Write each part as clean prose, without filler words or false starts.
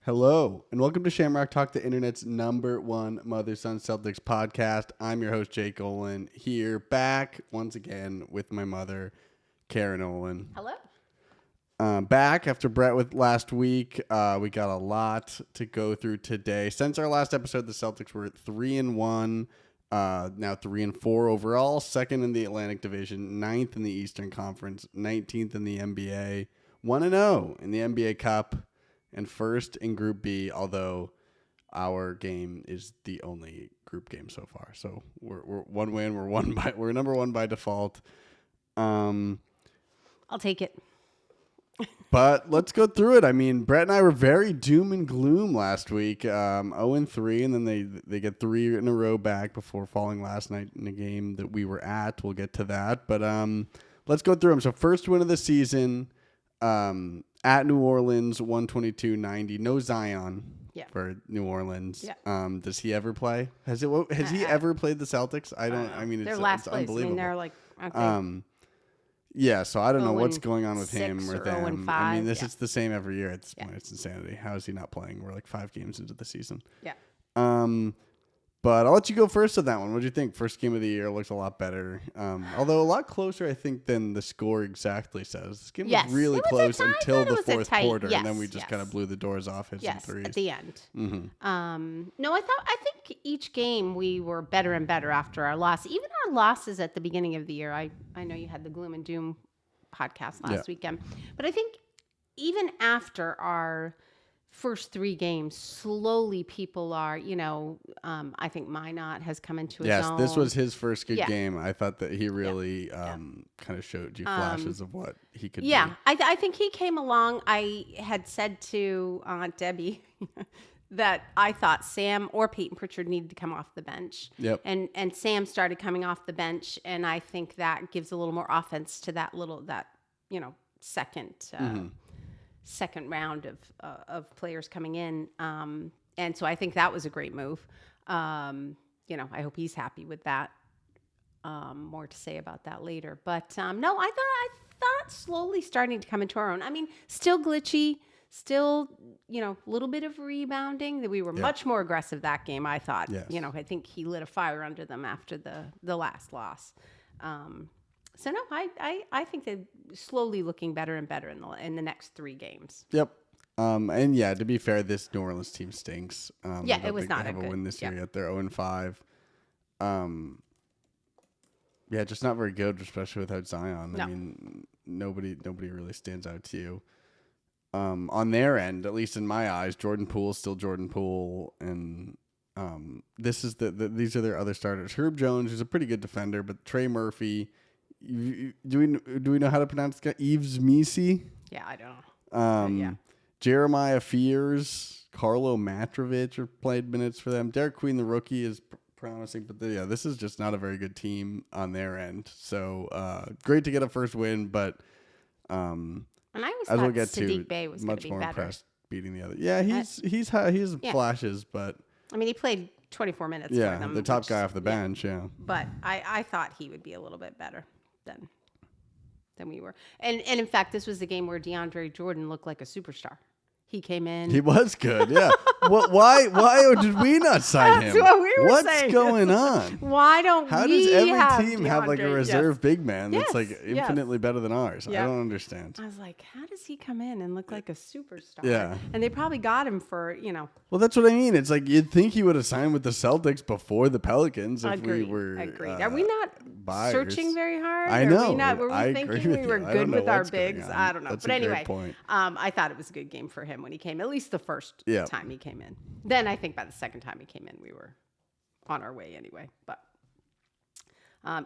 Hello, and welcome to Shamrock Talk, the internet's #1 mother-son Celtics podcast. I'm your host, Jake Olin, here back once again with my mother, Karen Olin. Hello. Back after Brett with last week. We got a lot to go through today. Since our last episode, the Celtics were at 3-1, now 3-4 overall, second in the Atlantic Division, 9th in the Eastern Conference, 19th in the NBA, 1-0 in the NBA Cup, and first in Group B, although our game is the only group game so far. So we're one win. We're number one by default. I'll take it. But let's go through it. I mean, Brett and I were very doom and gloom last week. 0-3, and then they get 3 in a row back before falling last night in a game that we were at. We'll get to that. But let's go through them. So first win of the season. At New Orleans, 122-90. No Zion for New Orleans. Yeah. Does he ever play? Has he ever played the Celtics? I don't. I mean, they're it's last place. unbelievable. I mean, they're like okay. Yeah. So I don't know what's going on with him or them. 0-5, I mean, it's the same every year at this point. It's insanity. How is he not playing? We're like 5 games into the season. Yeah. But I'll let you go first on that one. What do you think? First game of the year looks a lot better. Although a lot closer, I think, than the score exactly says. This game was really close until the fourth quarter, and then we just kind of blew the doors off, hit some threes. At the end. Mm-hmm. No, I think each game we were better and better after our loss. Even our losses at the beginning of the year. I know you had the gloom and doom podcast last weekend, but I think even after our first 3 games, slowly people are, I think Minot has come into his own. Yes, this was his first good game. I thought that he really kind of showed you flashes of what he could do. I think he came along. I had said to Aunt Debbie that I thought Sam or Peyton Pritchard needed to come off the bench. Yep. And Sam started coming off the bench, and I think that gives a little more offense to that second round of players coming in. And so I think that was a great move. I hope he's happy with that. More to say about that later. But no, I thought slowly starting to come into our own. I mean, still glitchy, still, a little bit of rebounding. That we were much more aggressive that game, I thought. Yes. I think he lit a fire under them after the last loss. So no, I think they're slowly looking better and better in the next 3 games. Yep. And to be fair, this New Orleans team stinks. It was not a good win this year yet. They're 0-5. Just not very good, especially without Zion. No. I mean, nobody really stands out to you. On their end, at least in my eyes, Jordan Poole is still Jordan Poole, and this is these are their other starters. Herb Jones, who's a pretty good defender, but Trey Murphy. Do we know how to pronounce this guy? Yves Misi? Yeah, I don't know. Jeremiah Fears, Carlo Matrovich played minutes for them. Derek Queen, the rookie, is promising, but this is just not a very good team on their end. So great to get a first win, but and I always as thought we'll get Sadiq to, Bey was much be more better. impressed beating the other. Yeah, he's flashes, but I mean, he played 24 minutes for them. The top guy off the bench. But I thought he would be a little bit better than we were. And in fact, this was the game where DeAndre Jordan looked like a superstar. He came in. He was good, yeah. Why did we not sign him? That's what we were What's saying. going on? Why don't How we does every have team have like a DeAndre? reserve big man that's like Yes. infinitely better than ours? Yeah. I don't understand. I was like, how does he come in and look like a superstar? Yeah. And they probably got him for, Well, that's what I mean. It's like you'd think he would have signed with the Celtics before the Pelicans if we were. Agreed. Are we not buyers. searching very hard? I know. Were we thinking we were good with our bigs? I don't know. That's but a great anyway, point. I thought it was a good game for him when he came. At least the first time he came in. Then I think by the second time he came in, we were on our way anyway. But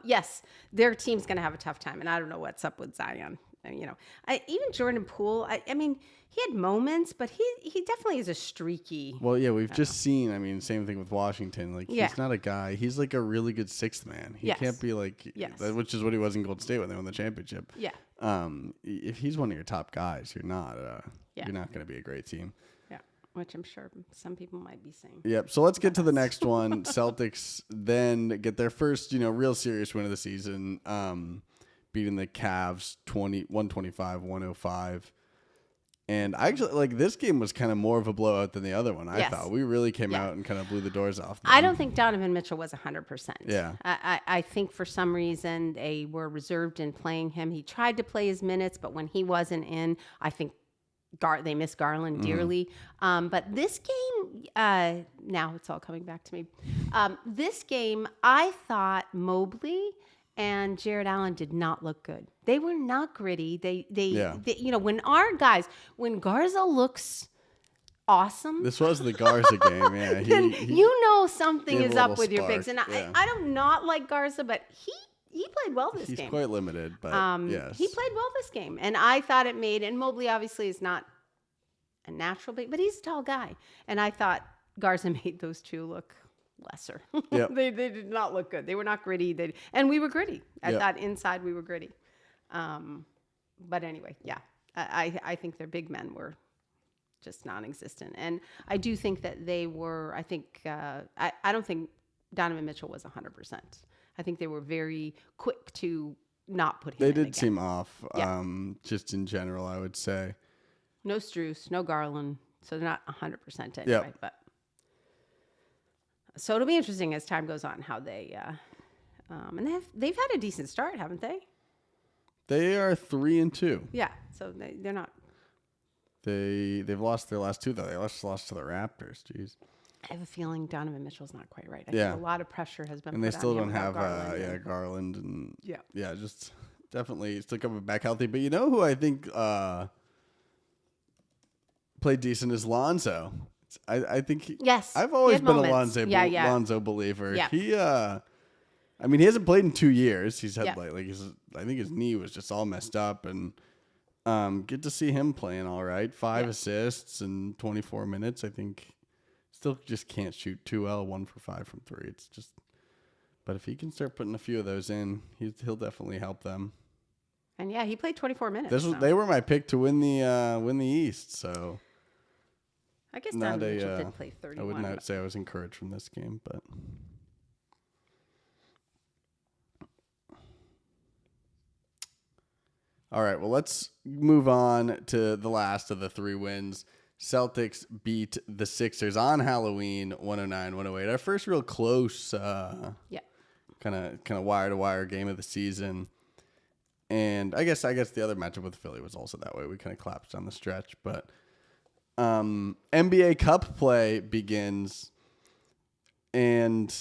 yes, their team's going to have a tough time, and I don't know what's up with Zion. Even Jordan Poole. I mean, he had moments, but he definitely is a streaky. Well, yeah, we've just seen. I mean, same thing with Washington. Like he's not a guy. He's like a really good sixth man. He can't be like, which is what he was in Golden State when they won the championship. Yeah. If he's one of your top guys, you're not going to be a great team. Yeah, which I'm sure some people might be saying. Yep. So let's get to the next one. Celtics then get their first, real serious win of the season. Beating the Cavs 125-105. And I actually like this game was kind of more of a blowout than the other one. I Yes. thought we really came out and kind of blew the doors off them. I don't think Donovan Mitchell was 100%. Yeah. I think for some reason they were reserved in playing him. He tried to play his minutes, but when he wasn't in, I think they missed Garland dearly. But this game, now it's all coming back to me. This game, I thought Mobley and Jared Allen did not look good. They were not gritty. They you know, when Garza looks awesome. This was the Garza game, yeah. Then you know something gave is a up little with your spark, picks. And yeah. I don't not like Garza, but he played well this He's game. quite limited, but yes. He played well this game. And I thought it made, and Mobley obviously is not a natural big, but he's a tall guy. And I thought Garza made those two look lesser. Yep. They did not look good. They were not gritty. And we were gritty. I Yep. thought inside we were gritty. But anyway, yeah, I think their big men were just non-existent. And I do think that they were, I don't think Donovan Mitchell was 100%. I think they were very quick to not put him They in did again. seem off, Yeah. just in general, I would say. No Strus, no Garland. So they're not 100% anyway. Yep. But so it'll be interesting as time goes on how they, and they've had a decent start, haven't they? They are 3-2. Yeah. So they're not. They've lost their last two though. They lost to the Raptors. Jeez. I have a feeling Donovan Mitchell's not quite right. I Yeah. think a lot of pressure has been And put they still on don't him have without Garland. Garland and Yeah. just definitely still coming back healthy. But you know who I think played decent is Lonzo. I think Yes, I've he always had been moments. a Yeah. Lonzo believer. Yeah. He I mean he hasn't played in 2 years. He's had Yeah. like I think his knee was just all messed up and good to see him playing all right. 5 assists in 24 minutes. I think still just can't shoot too well. 1 for 5 from 3. It's just, but if he can start putting a few of those in, he'll definitely help them. And yeah, he played 24 minutes. They were my pick to win the East. So I guess not Donovan Mitchell a. did play 31. I would not say I was encouraged from this game, but. All right, well, let's move on to the last of the 3 wins. Celtics beat the Sixers on Halloween, 109-108. Our first real close, kind of wire-to-wire game of the season. And I guess the other matchup with Philly was also that way. We kind of collapsed on the stretch. But NBA Cup play begins. And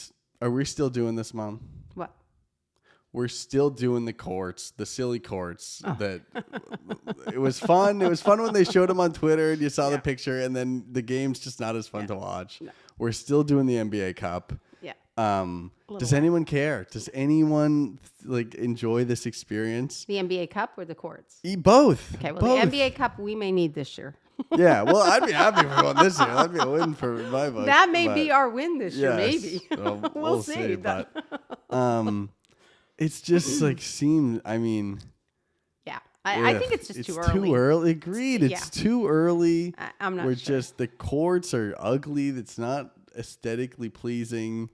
are we still doing this, Mom? What? We're still doing the courts, the silly courts. That it was fun. It was fun when they showed them on Twitter and you saw the picture, and then the game's just not as fun to watch. No. We're still doing the NBA Cup. Yeah. Does anyone care? Does anyone enjoy this experience? The NBA Cup or the courts? Both. Okay, well, both. the NBA Cup we may need this year. Yeah, well, I'd be happy if we won this year. That'd be a win for my vote. That may be our win this year, maybe. Well, we'll see. But it's just I mean, yeah, I think it's just too early. Too early. Agreed. It's too early. I'm not We're sure. just the courts are ugly. That's not aesthetically pleasing.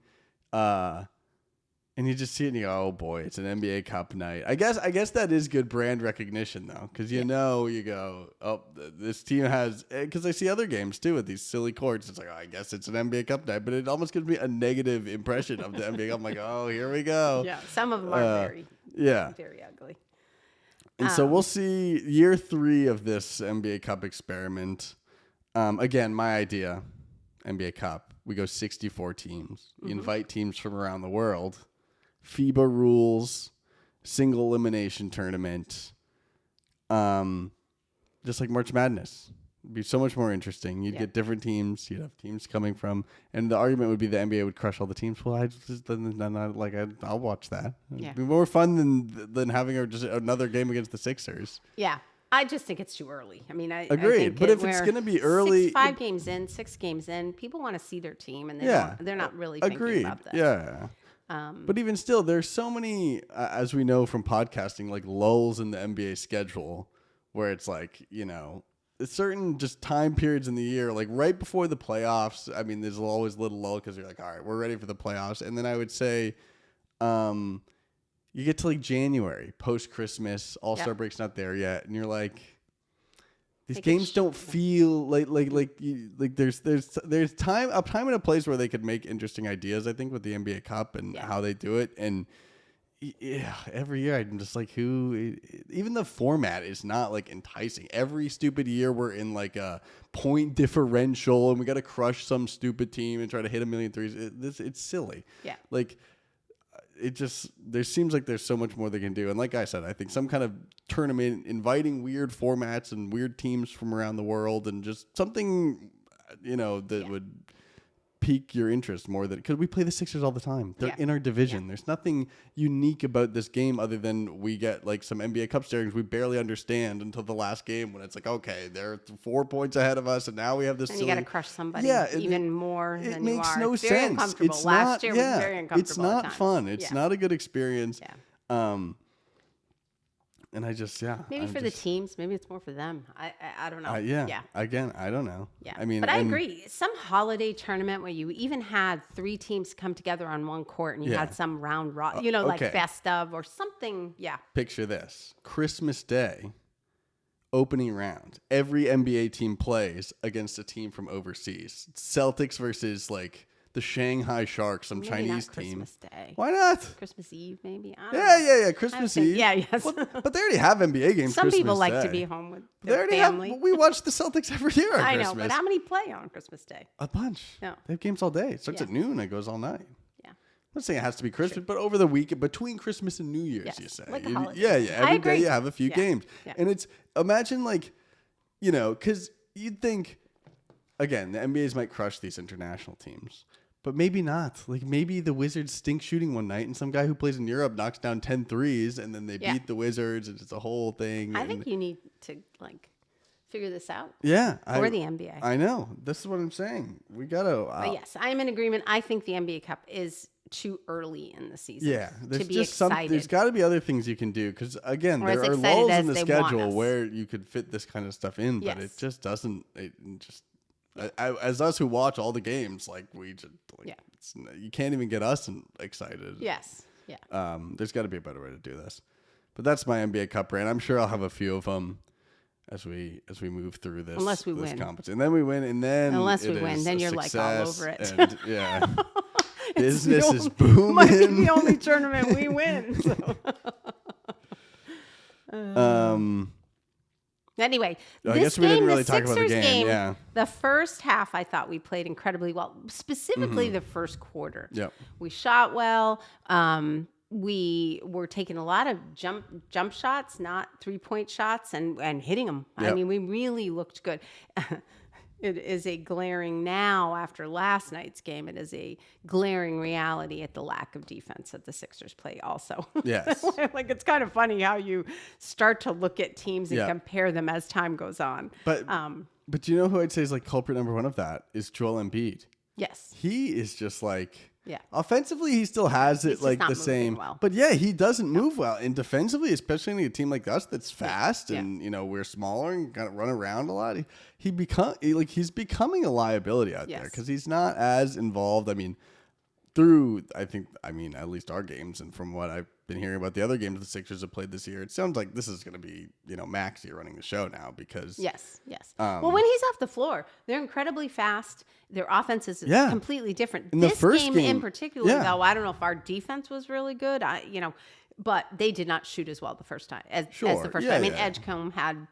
And you just see it and you go, oh boy, it's an NBA Cup night. I guess that is good brand recognition though, because you go, oh, this team has, because I see other games too with these silly courts. It's like, oh, I guess it's an NBA Cup night, but it almost gives me a negative impression of the NBA Cup. I'm like, oh, here we go. Yeah, some of them are very ugly. And so we'll see year 3 of this NBA Cup experiment. Again, my idea, NBA Cup, we go 64 teams. You invite teams from around the world. FIBA rules, single elimination tournament, just like March Madness. It'd be so much more interesting. You'd get different teams. You'd have teams coming from, and the argument would be the NBA would crush all the teams. Well, I'll watch that. It'd be more fun than having just another game against the Sixers. Yeah. I just think it's too early. I mean, Agreed. I think but if it's going to be early, 5 games in, 6 games in, people want to see their team, and they're not really thinking about that. Yeah. But even still, there's so many, as we know from podcasting, lulls in the NBA schedule where it's certain just time periods in the year, right before the playoffs. I mean, there's always a little lull because you're like, all right, we're ready for the playoffs. And then I would say you get to January, post-Christmas, All-Star break's not there yet. And you're like, These games don't feel like there's time and a place where they could make interesting ideas. I think with the NBA Cup and how they do it, and every year I'm just like, even the format is not like enticing. Every stupid year we're in like a point differential and we got to crush some stupid team and try to hit a million threes. It's silly. Yeah. Like there seems like there's so much more they can do. And like I said, I think some kind of tournament inviting weird formats and weird teams from around the world and just something, that would pique your interest more than, because we play the Sixers all the time. They're in our division. There's nothing unique about this game other than we get like some NBA Cup standings we barely understand until the last game when it's like, okay, they're 4 points ahead of us and now we have this. And you got to crush somebody even more than you are. It makes no it's very sense. Uncomfortable. It's Last year was very uncomfortable. It's not fun. It's not a good experience. Yeah. And I just, maybe for the teams, maybe it's more for them. I don't know. Again, I don't know. Yeah. I mean, but I agree. Some holiday tournament where you even had 3 teams come together on one court and you had some round like best of or something. Yeah. Picture this: Christmas Day, opening round. Every NBA team plays against a team from overseas. Celtics versus like the Shanghai Sharks, some Chinese team. Christmas Day. Why not? Christmas Eve, maybe. Yeah. Christmas Eve. Yes. Well, but they already have NBA games. Some Christmas people like Day. to be home with their family. We watch the Celtics every year on Christmas. I know, but how many play on Christmas Day? A bunch. No. They have games all day. It starts at noon and it goes all night. Yeah. I'm not saying it has to be Christmas, but over the week, between Christmas and New Year's, you say. Like a holiday. Every day you have a few games. Yeah. And it's, imagine like, because you'd think, again, the NBAs might crush these international teams. But maybe not. Like maybe the Wizards stink shooting one night and some guy who plays in Europe knocks down 10 threes and then they beat the Wizards and it's a whole thing. I think you need to figure this out. Yeah. For the NBA. I know. This is what I'm saying. We got to. But yes, I'm in agreement. I think the NBA Cup is too early in the season. Yeah. To be excited. There's got to be other things you can do because, again, there are lulls in the schedule where you could fit this kind of stuff in, but it just doesn't. As us who watch all the games, you can't even get us excited. Yes. Yeah. There's got to be a better way to do this. But that's my NBA Cup rant. I'm sure I'll have a few of them as we move through this. Unless we win. Competition. And then we win, and then then you're like all over it. And, business is booming. Might be the only tournament we win. Anyway, I guess we didn't really talk about the game. Yeah. The first half, I thought we played incredibly well, specifically the first quarter. Yep. We shot well. We were taking a lot of jump shots, not 3-point shots, and hitting them. Yep. I mean, we really looked good. It is a glaring now after last night's game. It is a glaring reality at the lack of defense that the Sixers play also. Yes. Like it's kind of funny how you start to look at teams and compare them as time goes on. But do you know who I'd say is like culprit number one of that is Joel Embiid. Yes. He is just like, yeah. Offensively, he still has it like the same. Well. But he doesn't move well. And defensively, especially in a team like us that's fast and we're smaller and kind of run around a lot, he's becoming a liability out there because he's not as involved. I mean, at least our games and from what I've been hearing about the other games the Sixers have played this year, it sounds like this is going to be, Maxey running the show now because... Yes. Well, when he's off the floor, they're incredibly fast. Their offense is completely different. In this the first game in particular, though, I don't know if our defense was really good. But they did not shoot as well the first time as the first time. I mean, Edgecombe had,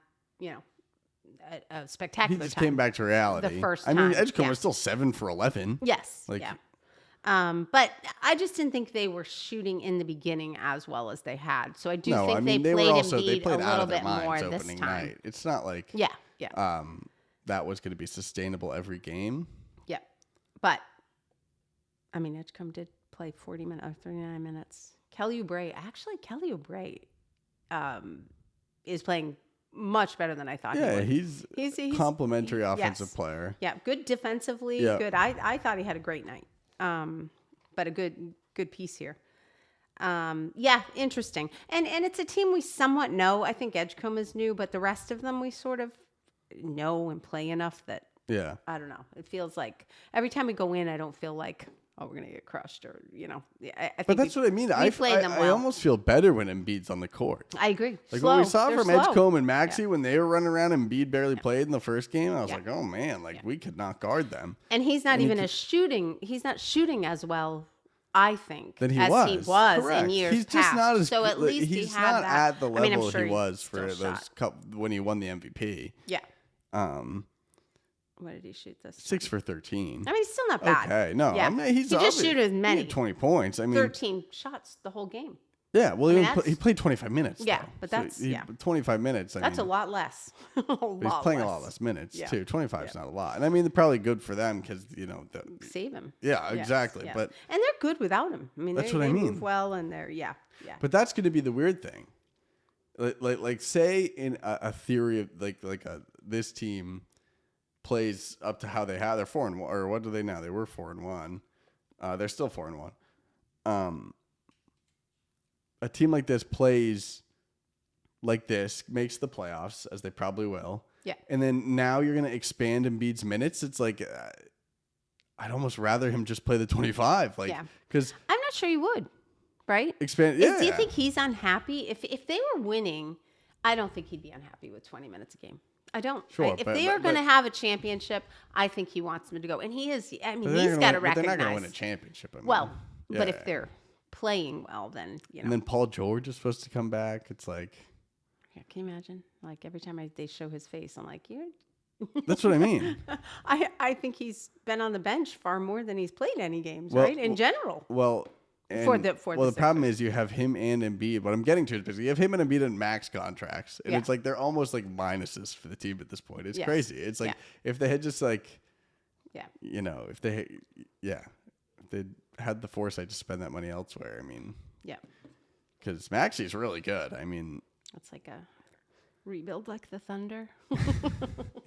a spectacular time. He just came back to reality. The first time. I mean, Edgecombe was still 7 for 11. Yes. But I just didn't think they were shooting in the beginning as well as they had. So I do think they played Embiid a little bit more this time. Night. It's not like that was going to be sustainable every game. Yeah. But, I mean, Edgecombe did play 40 minutes or 39 minutes. Kelly Oubre is playing much better than I thought he would. He's complimentary offensive player. Yeah, good defensively. Yep. Good. I thought he had a great night. But a good piece here. Interesting. And it's a team we somewhat know. I think Edgecombe is new, but the rest of them we sort of know and play enough that I don't know. It feels like every time we go in, I don't feel like oh, we're going to get crushed, or, I think But that's what I mean. I almost feel better when Embiid's on the court. I agree. Like slow. what we saw They're from slow. Edgecombe and Maxey when they were running around and Embiid barely played in the first game, I was Yeah. like, oh man, like we could not guard them. And he's not even he's not shooting as well, I think, Than he as was. he was Correct. in years He's past. just not as so at least he's he had not that. at the level I mean, I'm sure he was still for those when he won the MVP. Yeah. What did he shoot this time? 6 for 13. I mean, he's still not bad. Okay, no, Yeah. I mean he just shoot as many. He had 20 points. I mean, 13 shots the whole game. Yeah, well, he played 25 minutes. Yeah, though. but that's 25 minutes. That's a lot less. He's playing a lot less minutes too. 25 is not a lot, and I mean, they're probably good for them because save him. Yeah, exactly. Yes. But and they're good without him. I mean, that's they what I mean. move well, and they're But that's going to be the weird thing. Like say in a theory of this team plays up to how they have. They're 4-1, or what do they now? They were 4-1. They're still 4-1. A team like this plays like this, makes the playoffs, as they probably will. Yeah. And then now you're going to expand Embiid's minutes. It's like I'd almost rather him just play the 25. Because I'm not sure you would, right? Expand. Yeah. Do you think he's unhappy? If they were winning, I don't think he'd be unhappy with 20 minutes a game. I don't. Sure, If they are going to have a championship, I think he wants them to go. And he is. I mean, he's got to recognize. They're not going to win a championship. I mean, but if they're playing well, then And then Paul George is supposed to come back. It's like. Yeah, can you imagine? Like every time they show his face, I'm like, you. That's what I mean. I think he's been on the bench far more than he's played any games, right? In general. Well. The problem is you have him and Embiid. What I'm getting to is because you have him and Embiid in max contracts, and it's like they're almost like minuses for the team at this point. It's crazy. It's like if they had just if they had the foresight to spend that money elsewhere. I mean, because Maxey's really good. I mean, it's like a rebuild like the Thunder.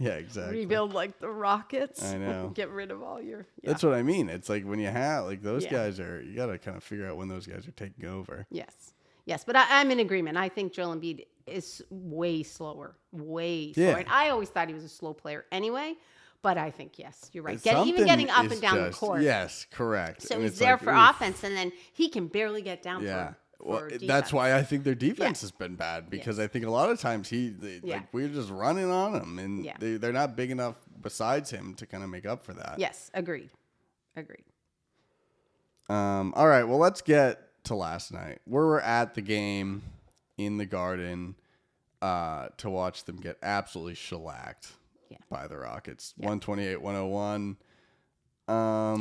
Yeah, exactly. Rebuild like the Rockets. I know. Get rid of all your. Yeah. That's what I mean. It's like when you have those guys you got to kind of figure out when those guys are taking over. Yes. But I'm in agreement. I think Joel Embiid is way slower. And I always thought he was a slow player anyway. But I think, yes, you're right. Even getting up and down the court. Yes, correct. So he's there for offense, and then he can barely get down for defense. That's why I think their defense has been bad, because I think a lot of times we're just running on him, and they're not big enough besides him to kind of make up for that. Yes, agreed. All right, well, let's get to last night. We were at the game in the Garden to watch them get absolutely shellacked by the Rockets. 128-101.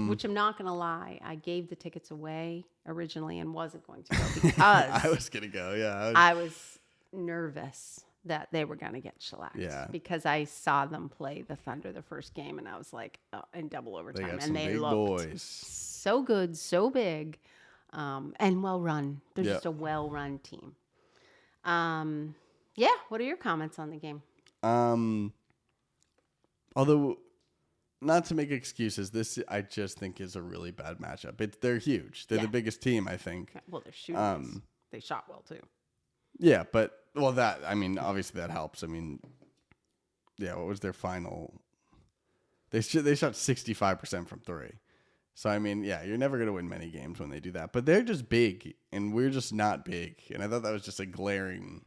Which I'm not going to lie, I gave the tickets away originally and wasn't going to go because I was going to go, I was nervous that they were going to get shellacked. Yeah. Because I saw them play the Thunder the first game, and I was like, in double overtime. They got and some they big looked boys. so good, so big, and well run. They're just a well run team. What are your comments on the game? Although, not to make excuses, this I just think is a really bad matchup. They're huge. They're the biggest team, I think. Well, they're shooting. They shot well too. Yeah, but obviously that helps. I mean, what was their final? They shot 65% from three. So I mean, you're never gonna win many games when they do that. But they're just big, and we're just not big. And I thought that was just a glaring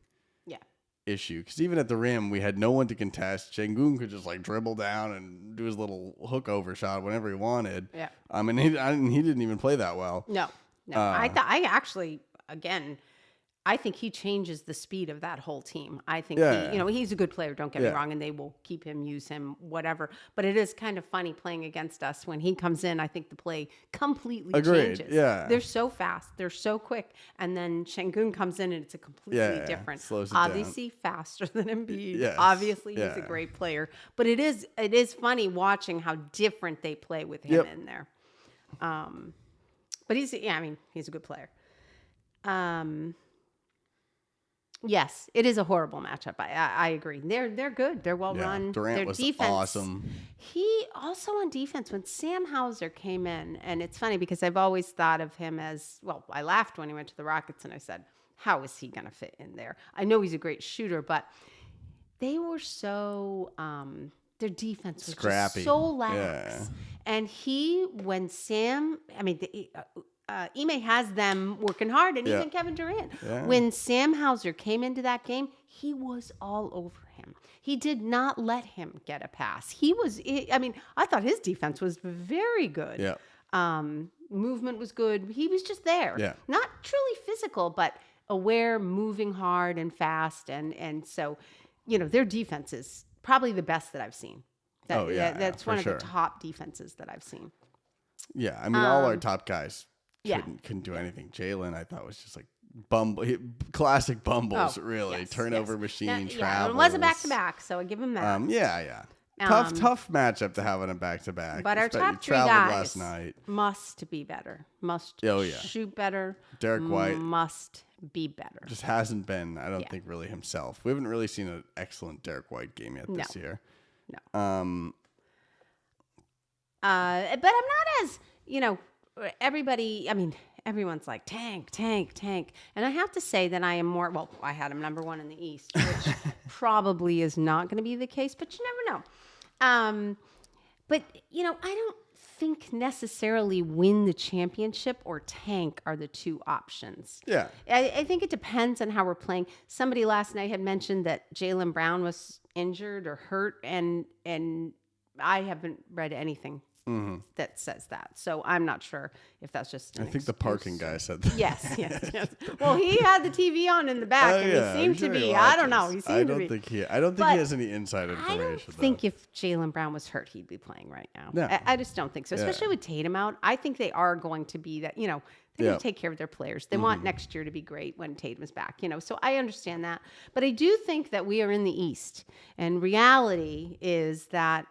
issue, because even at the rim we had no one to contest. Şengün could just dribble down and do his little hook over shot whenever he wanted. And he didn't even play that well. No. I actually, again, I think he changes the speed of that whole team. I think he's a good player, don't get me wrong, and they will keep him, use him, whatever. But it is kind of funny playing against us. When he comes in, I think the play completely changes. Yeah. They're so fast. They're so quick. And then Şengün comes in, and it's a completely different. Slows it obviously down. Faster than Embiid. Yes. Obviously, he's a great player. But it is funny watching how different they play with him in there. But he's a good player. Yes, it is a horrible matchup. I agree. They're good. They're well run. Durant Their was defense, awesome. He also on defense when Sam Hauser came in, and it's funny because I've always thought of him as I laughed when he went to the Rockets, and I said, how is he going to fit in there? I know he's a great shooter, but they were so their defense was scrappy. just so lax. And when Sam, Ime has them working hard, and even Kevin Durant. Yeah. When Sam Hauser came into that game, he was all over him. He did not let him get a pass. I thought his defense was very good. Yeah. Movement was good. He was just there. Yeah. Not truly physical, but aware, moving hard and fast. And so, their defense is probably the best that I've seen. That's one of the top defenses that I've seen. Yeah, I mean, all our top guys couldn't do anything. Jalen, I thought, was just like classic bumbles, really. Yes, turnover machine, travels. Yeah, it was a back-to-back, so I give him that. Tough matchup to have on a back-to-back. But our top three guys last night. Must be better. Shoot better. Derek White must be better. Just hasn't been, I don't think, really himself. We haven't really seen an excellent Derek White game yet this year. No. But I'm not as, everybody, everyone's like, tank. And I have to say that I am more, I had him number 1 in the East, which probably is not going to be the case, but you never know. But, I don't think necessarily win the championship or tank are the two options. Yeah. I think it depends on how we're playing. Somebody last night had mentioned that Jaylen Brown was injured or hurt, and I haven't read anything that says that. So I'm not sure if that's just an excuse. The parking guy said that. Yes. Well, he had the TV on in the back, and he seemed to be. I don't know. I don't think he has any inside information. I don't think if Jaylen Brown was hurt, he'd be playing right now. No. I just don't think so. Especially with Tatum out, I think they are going to be that. They're going to take care of their players. They want next year to be great when Tatum is back. So I understand that, but I do think that we are in the East, and reality is that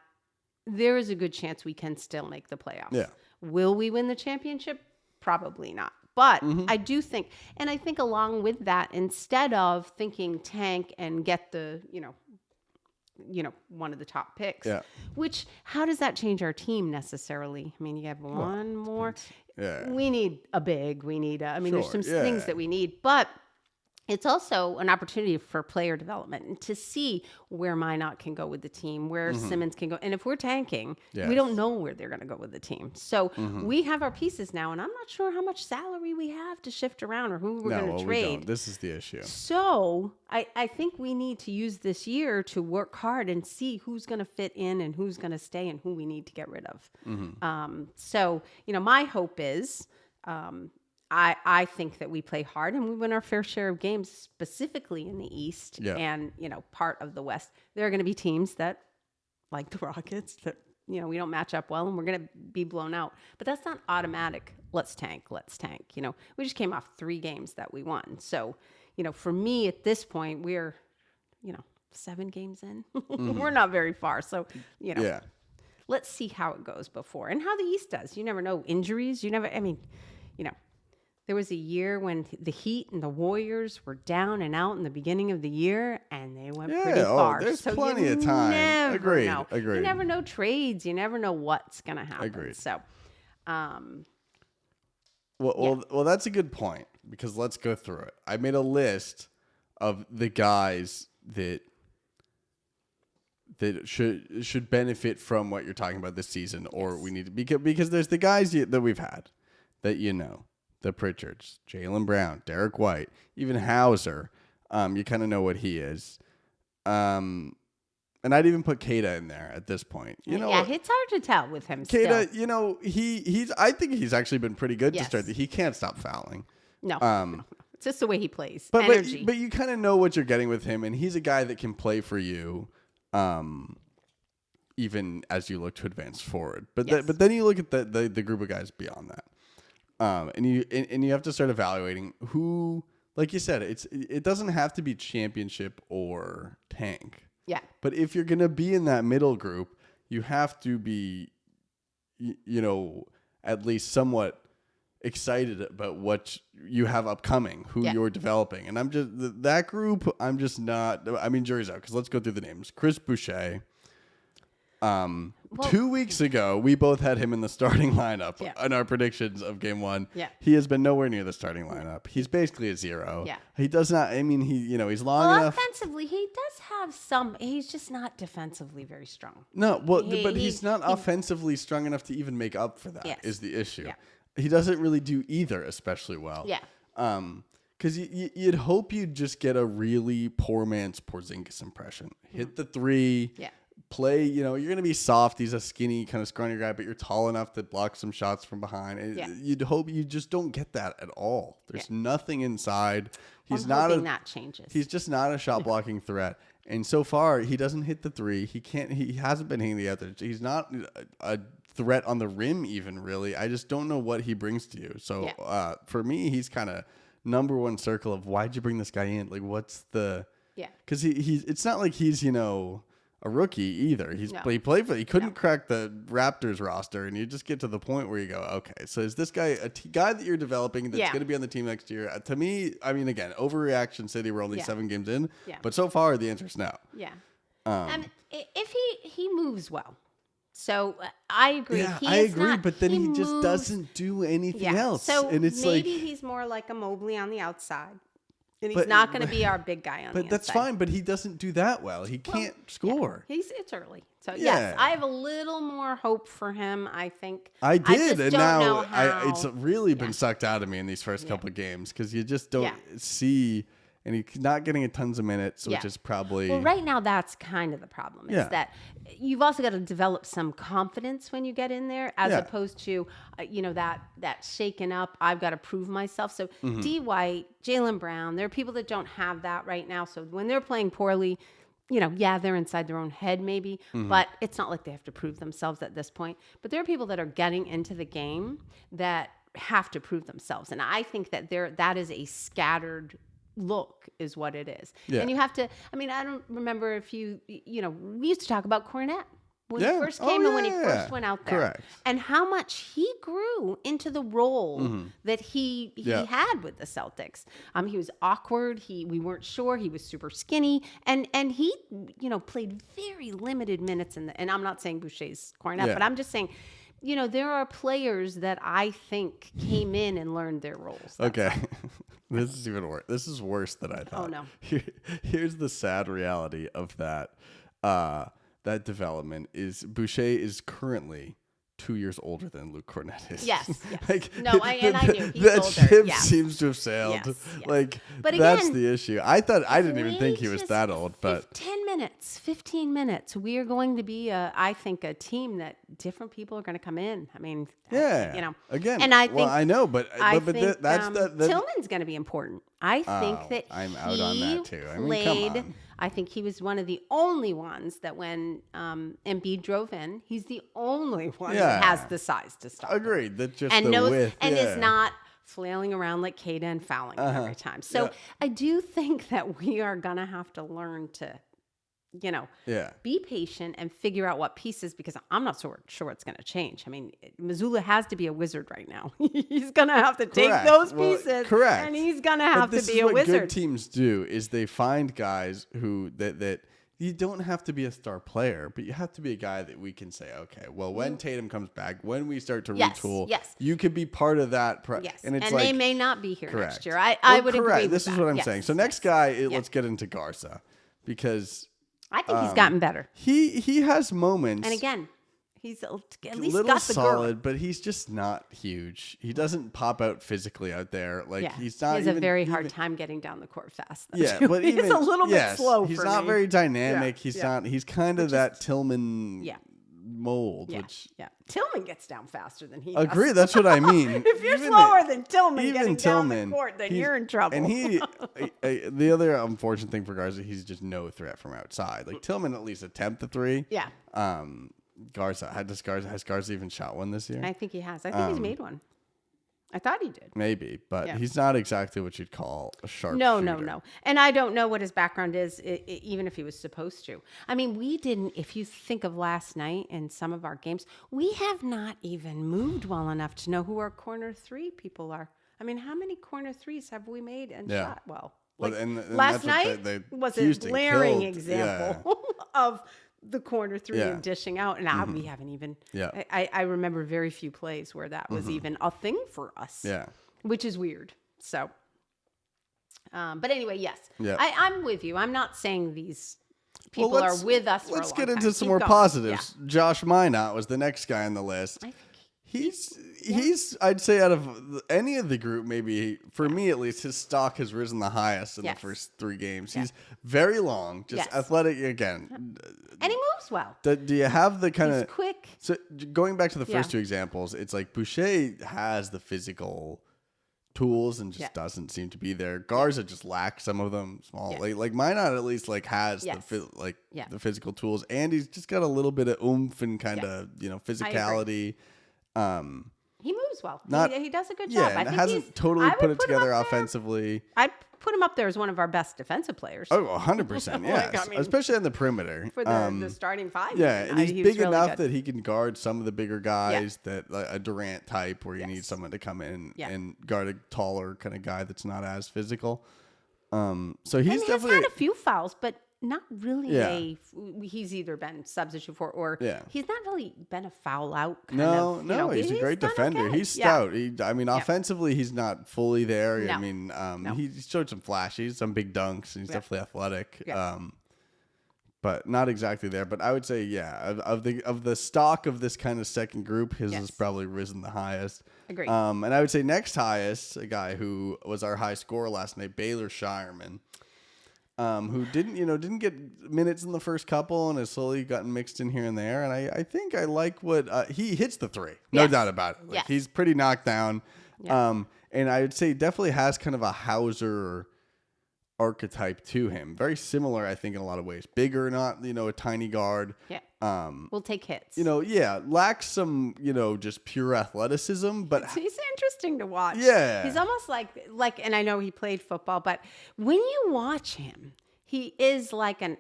there is a good chance we can still make the playoffs. Yeah. Will we win the championship? Probably not. But I do think, and I think along with that, instead of thinking tank and get the, one of the top picks, which, how does that change our team necessarily? You have one more. Yeah. We need a big, there's some things that we need, but it's also an opportunity for player development and to see where Minot can go with the team, where Simmons can go. And if we're tanking, we don't know where they're going to go with the team. So we have our pieces now, and I'm not sure how much salary we have to shift around or who we're going to trade. We don't. This is the issue. So I think we need to use this year to work hard and see who's going to fit in and who's going to stay and who we need to get rid of. So, my hope is... I think that we play hard and we win our fair share of games, specifically in the East and, part of the West. There are going to be teams that, like the Rockets, that, we don't match up well and we're going to be blown out. But that's not automatic. Let's tank. We just came off 3 games that we won. So, for me at this point, we're, 7 games in. We're not very far. So, let's see how it goes before and how the East does. You never know. Injuries. There was a year when the Heat and the Warriors were down and out in the beginning of the year, and they went pretty far. There's plenty of time. Agreed. You never know trades. You never know what's going to happen. Agreed. So, well, that's a good point because let's go through it. I made a list of the guys that should benefit from what you're talking about this season, or we need to because there's the guys that we've had that the Pritchards, Jaylen Brown, Derek White, even Hauser. You kind of know what he is. And I'd even put Keita in there at this point. It's hard to tell with him. Keita, he's. I think he's actually been pretty good to start. He can't stop fouling. No, it's just the way he plays. But Energy. But you kind of know what you're getting with him, and he's a guy that can play for you. Even as you look to advance forward, but then you look at the group of guys beyond that. And you have to start evaluating who, like you said, it doesn't have to be championship or tank. Yeah. But if you're gonna be in that middle group, you have to be, at least somewhat excited about what you have upcoming, who you're developing. And I'm just that group. I'm just not. Jury's out because let's go through the names. Chris Boucher. 2 weeks ago, we both had him in the starting lineup Yeah. in our predictions of game 1. Yeah. He has been nowhere near the starting lineup. He's basically a 0. Yeah. He does not, I mean, he's long enough. Offensively, he does have some. He's just not defensively very strong. No, well, but he's not offensively strong enough to even make up for that. Yes. Is the issue. Yeah. He doesn't really do either especially well. Yeah. Because you'd hope you'd just get a really poor man's Porzingis impression. Hit the 3. Yeah. Play, you're going to be soft. He's a skinny, kind of scrawny guy, but you're tall enough to block some shots from behind. Yeah. You'd hope you just don't get that at all. There's nothing inside. He's that changes. He's just not a shot blocking threat. And so far, he doesn't hit the 3. He hasn't been hitting the other. He's not a threat on the rim even, really. I just don't know what he brings to you. So for me, he's kind of number one circle of why'd you bring this guy in? Like, what's the... Yeah. Because it's not like he's, a rookie either. He played for. He couldn't crack the Raptors roster, and you just get to the point where you go, okay, so is this guy a guy that you're developing that's going to be on the team next year? To me, I mean, again, overreaction city. We're only 7 games in, but so far the answer is no. Yeah. If he moves well, so I agree. Yeah, I agree, but then he just doesn't do anything else. So and it's maybe he's more like a Mobley on the outside. And he's not going to be our big guy on the inside. But that's fine, but he doesn't do that well. He can't score. Yeah. It's early. So, yes, I have a little more hope for him, I think. I did, and now it's really been sucked out of me in these first couple of games because you just don't see, and he's not getting a tons of minutes, which is probably... Well, right now, that's kind of the problem, is that you've also got to develop some confidence when you get in there, as opposed to, that shaken up, I've got to prove myself. So D. White, Jaylen Brown, there are people that don't have that right now. So when they're playing poorly, they're inside their own head maybe, but it's not like they have to prove themselves at this point. But there are people that are getting into the game that have to prove themselves. And I think that that is a scattered look is what it is. Yeah. And you have to, I don't remember if we used to talk about Cornette when he first came and when he first went out there. Correct. And how much he grew into the role that he had with the Celtics. He was awkward. We weren't sure. He was super skinny. And he, played very limited minutes and I'm not saying Boucher's Cornette, but I'm just saying, there are players that I think came in and learned their roles. Okay. This is even worse. This is worse than I thought. Oh, no. Here's the sad reality of that. That development is Boucher is currently 2 years older than Luke Cornette is. Yes. Like, no, I knew he's that older. ship seems to have sailed. Yes. Like, but that's again, the issue. I didn't even think he was that old. But 15 minutes. We are going to be, I think, a team that different people are going to come in. Again. And I think, I know, but that's Tillman's going to be important. I think that I'm out on that too. Played, come on. I think he was one of the only ones that when Embiid drove in, he's the only one that has the size to stop. Agreed. That's just and the width. And is not flailing around like Kata and fouling him every time. So I do think that we are going to have to learn to, be patient and figure out what pieces, because I'm not sure it's going to change. Mazzulla has to be a wizard right now. He's going to have to take those pieces. Correct. And he's going to have to be a wizard. What good teams do is they find guys who that you don't have to be a star player, but you have to be a guy that we can say, okay, well, when Tatum comes back, when we start to retool, you could be part of that. And they may not be here next year. I would agree with This is what I'm saying. So next guy, let's get into Garza, because I think he's gotten better. He has moments. And again, he's at least little got the solid, girl. but he's just not huge. He doesn't pop out physically out there. He's not. He has a very hard time getting down the court fast. But he's a little bit slow. He's not very dynamic. He's not. He's kind of that Tillman mold. Tillman gets down faster than he Agree. does. That's what I mean. If you're slower than Tillman getting down the court, then you're in trouble. And the other unfortunate thing for Garza, he's just no threat from outside. Like Tillman at least attempt the 3. Yeah. Garza has Garza even shot one this year? I think he has. I think he's made one. I thought he did. Maybe, but he's not exactly what you'd call a sharp No. shooter. And I don't know what his background is, even if he was supposed to. We didn't, if you think of last night and some of our games, we have not even moved well enough to know who our corner 3 people are. How many corner 3s have we made and shot well? And last night was a glaring example of the corner three and dishing out. And we haven't even. Yeah. I remember very few plays where that was even a thing for us. Yeah. Which is weird. So, but anyway, yes. Yeah. I'm with you. I'm not saying these people are with us for a long time. Let's get into some more positives. Yeah. Josh Minot was the next guy on the list. I think he's I'd say out of any of the group, maybe for me at least, his stock has risen the highest in the first 3 games. He's very long, just athletic again. And he moves well. Do you have the kind of quick? So going back to the first 2 examples, it's like Boucher has the physical tools and just doesn't seem to be there. Garza just lacks some of them. Small, like Minot at least like has the physical tools, and he's just got a little bit of oomph and kind of physicality. He moves well. He does a good job. I think hasn't totally put it together offensively. I'd put him up there as one of our best defensive players. Oh, 100%. Yes. Especially on the perimeter. For the starting 5. Yeah, and he's big enough that he can guard some of the bigger guys, that like a Durant type where you need someone to come in and guard a taller kind of guy that's not as physical. So he's definitely had a few fouls, but not really he's either been substitute for or he's not really been a foul out kind of. No, he's a great defender. Okay. He's stout. Offensively, he's not fully there. No. I mean, he showed some flashes, some big dunks, and he's definitely athletic. But not exactly there. But I would say, of the stock of this kind of second group, his has probably risen the highest. Agreed. And I would say next highest, a guy who was our high scorer last night, Baylor Shireman. Who didn't get minutes in the first couple and has slowly gotten mixed in here and there. And I think I like what he hits the 3. No doubt about it. Like, he's pretty knocked down. Yeah. And I would say definitely has kind of a Hauser archetype to him. Very similar, I think, in a lot of ways. Bigger, not, a tiny guard. Yeah. Will take hits. Lacks some, just pure athleticism, but he's interesting to watch. Yeah. He's almost like, and I know he played football, but when you watch him, he is like an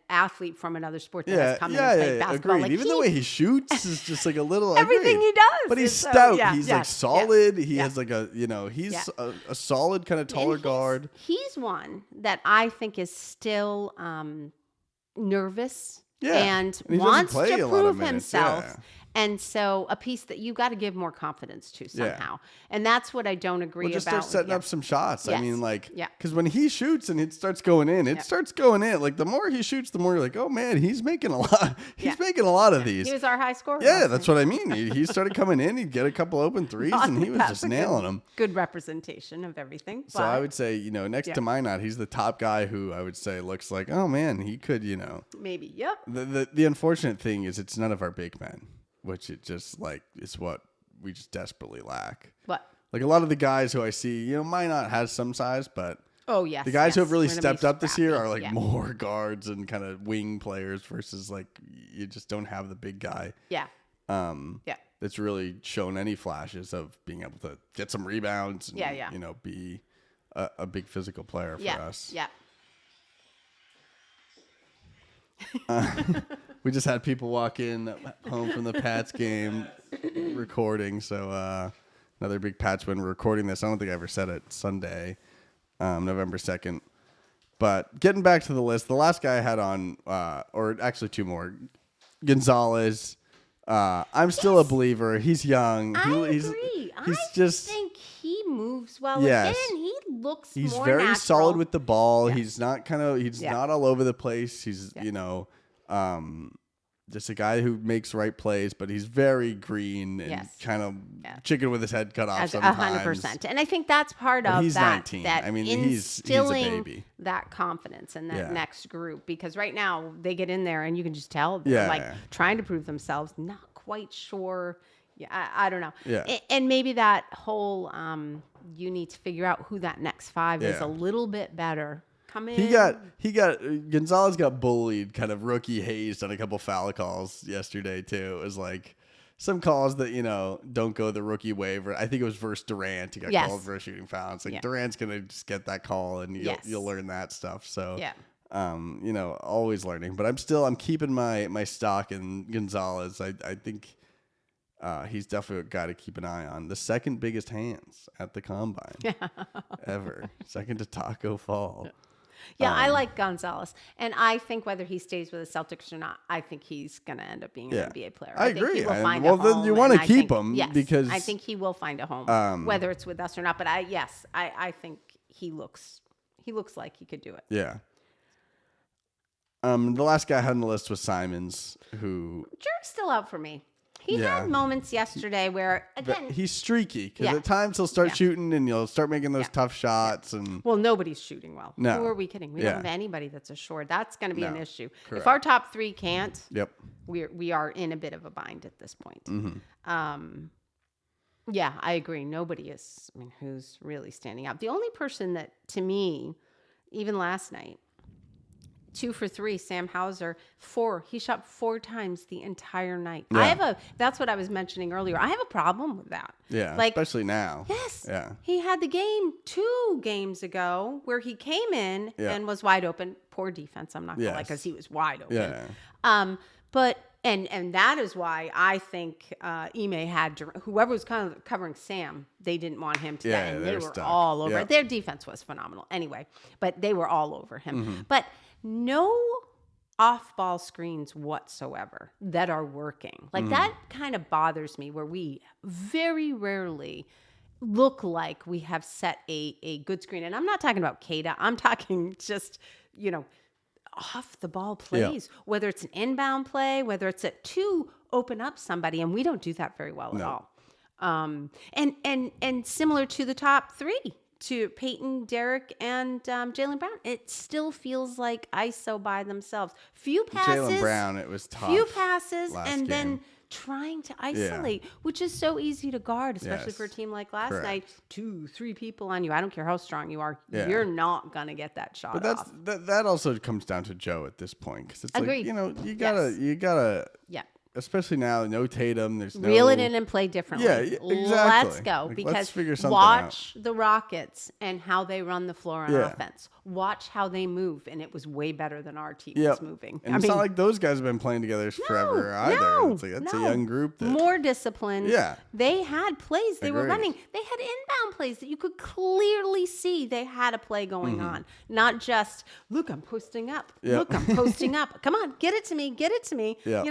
athlete from another sport that has come in and played basketball. Agreed. Like even the way he shoots is just like a little everything he does. But he's stout. He's like solid. He has like he's a solid kind of taller guard. He's one that I think is still nervous. Yeah. And wants to prove himself. Yeah. And so a piece that you got to give more confidence to somehow. And that's what I don't agree just about. Start setting up some shots. Yes. I mean, because when he shoots and it starts going in, it starts going in. Like the more he shoots, the more you're like, oh man, he's making a lot. He's making a lot of these. He was our high scorer. Yeah, that's what I mean. He started coming in, he'd get a couple open threes, and he was just nailing them. Good representation of everything. So I would say, next to Minot, he's the top guy who I would say looks like, oh man, he could, maybe. Yep. The unfortunate thing is it's none of our big men. Which it just is what we just desperately lack. What? Like a lot of the guys who I see, Minot has some size, but the guys who have really stepped up this year are like more guards and kind of wing players versus like you just don't have the big guy. Yeah. That's really shown any flashes of being able to get some rebounds and be a big physical player for us. Yeah. We just had people walk in home from the Pats game recording. So another big Pats win. We're recording this. I don't think I ever said it. Sunday, November 2nd. But getting back to the list, the last guy I had on, or actually 2 more, Gonzalez. I'm still a believer. He's young. I agree. I think he moves well. Yes. Again, he looks he's more very natural. solid with the ball. Yes. He's not not all over the place. He's just a guy who makes right plays, but he's very green and kind of chicken with his head cut off sometimes. 100%. And I think that's part of he's that. 19. That I mean, he's a baby. That confidence in that next group, because right now they get in there and you can just tell they're trying to prove themselves, not quite sure. Yeah, I don't know. Yeah. And maybe that whole you need to figure out who that next 5 is a little bit better. Come in. He got Gonzalez got bullied, kind of rookie hazed on a couple foul calls yesterday too. It was like some calls that don't go the rookie waiver. I think it was versus Durant. He got called for a shooting foul. It's like Durant's gonna just get that call, and you'll learn that stuff. So always learning. But I'm keeping my stock in Gonzalez. I think. He's definitely a guy to keep an eye on. The second biggest hands at the combine ever. Second to Taco Fall. Yeah, I like Gonzalez. And I think whether he stays with the Celtics or not, I think he's going to end up being an NBA player. I think agree. He will find Well, a home, then you want to and I keep think- him yes, because I think he will find a home, whether it's with us or not. But I think he looks like he could do it. Yeah. The last guy I had on the list was Simons, who Jerk's still out for me. He had moments yesterday where, again, he's streaky because Yeah. at times he'll start Yeah. shooting and you'll start making those Yeah. tough shots. And well, nobody's shooting well. No. Who are we kidding? We Yeah. don't have anybody that's assured. That's going to be an No. issue. Correct. If our top three can't, yep, we are in a bit of a bind at this point. Mm-hmm. Yeah, I agree. Nobody is. I mean, who's really standing out? The only person that, to me, even last night, 2 for 3, Sam Hauser, 4. He shot 4 times the entire night. Yeah. That's what I was mentioning earlier. I have a problem with that. yeah, Like, especially now. yes. Yeah. He had the game 2 games ago where he came in and was wide open. Poor defense. I'm not going to lie, because he was wide open. Yeah. But and that is why I think Ime had whoever was kind of covering Sam, they didn't want him to. Yeah, and they they were were stuck. all over. Yeah. Their defense was phenomenal anyway, but they were all over him. Mm-hmm. But no off-ball screens whatsoever that are working. Like that kind of bothers me, where we very rarely look like we have set a good screen. And I'm not talking about Kada. I'm talking just, off the ball plays, whether it's an inbound play, whether it's to open up somebody. And we don't do that very well at all. And similar to the top 3, to Peyton, Derek, and Jaylen Brown, it still feels like ISO by themselves. Few passes. Jaylen Brown, it was tough. Few passes, last and then game. trying to isolate, which is so easy to guard, especially Yes. for a team like last Correct. night. 2, 3 people on you. I don't care how strong you are. Yeah. You're not going to get that shot But off. that also comes down to Joe at this point, because it's Agreed. like, you gotta, Yeah. especially now, no Tatum. There's no Reel it in and play differently. Yeah, exactly. Let's go. Like, Because let's figure something watch the Rockets and how they run the floor on Yeah. offense. Watch how they move, and it was way better than our team Yep. was moving. And it's not like those guys have been playing together forever either. It's like that's a young group. More disciplined. Yeah. They had plays they were Agreed. running. They had inbound plays that you could clearly see they had a play going on. Not just, look, I'm posting up. Yep. Look, I'm posting up. Come on, get it to me. Get it to me. Yep.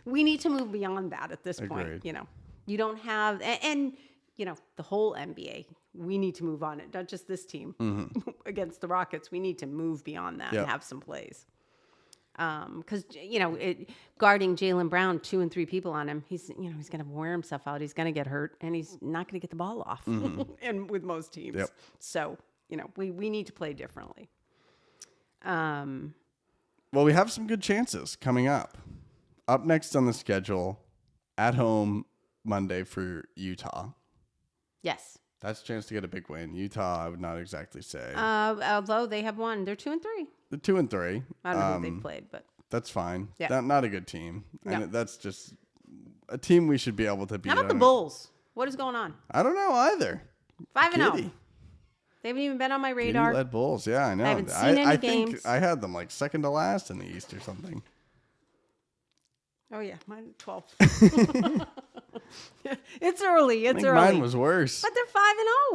We need to move beyond that at this Agreed. point. You don't have, and the whole NBA, we need to move on it. Not just this team against the Rockets. We need to move beyond that Yep. and have some plays. Because guarding Jaylen Brown, 2 and 3 people on him, he's going to wear himself out. He's going to get hurt, and he's not going to get the ball off. And with most teams, Yep. so we need to play differently. Well, we have some good chances coming up. Up next on the schedule, at home Monday for Utah. Yes. That's a chance to get a big win. Utah, I would not exactly say. Although they have won, they're 2 and 3. They're 2 and 3. I don't know who they've played, but That's fine. Yeah. Not a good team. No. And that's just a team we should be able to beat. how about the Bulls? What is going on? I don't know either. 5-0. Giddy. They haven't even been on my Giddy radar. led Bulls. Yeah, I know. haven't seen any I games. think I had them like second to last in the East or something. Oh yeah, mine 12. It's early. I It's think early. mine was worse. But they're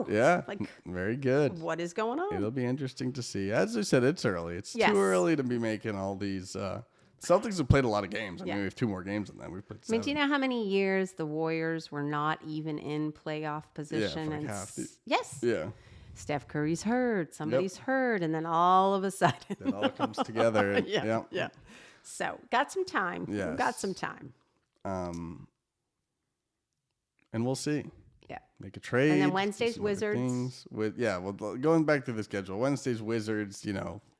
5-0. Yeah, Like, very good. what is going on? It'll be interesting to see. As I said, it's early. It's Yes. too early to be making all these. Celtics have played a lot of games. I mean, Yeah. we have 2 more games than them. We've played I mean, 7. do you know how many years the Warriors were not even in playoff position? like and half the- yes, Yeah, Steph Curry's hurt, somebody's hurt, and then all of a sudden, it all comes together. And, yeah. So got some time. We've got Yes. some time. And we'll see. Yeah. Make a trade. And then Wednesday's some other Wizards. things. Well, going back to the schedule, Wednesday's Wizards.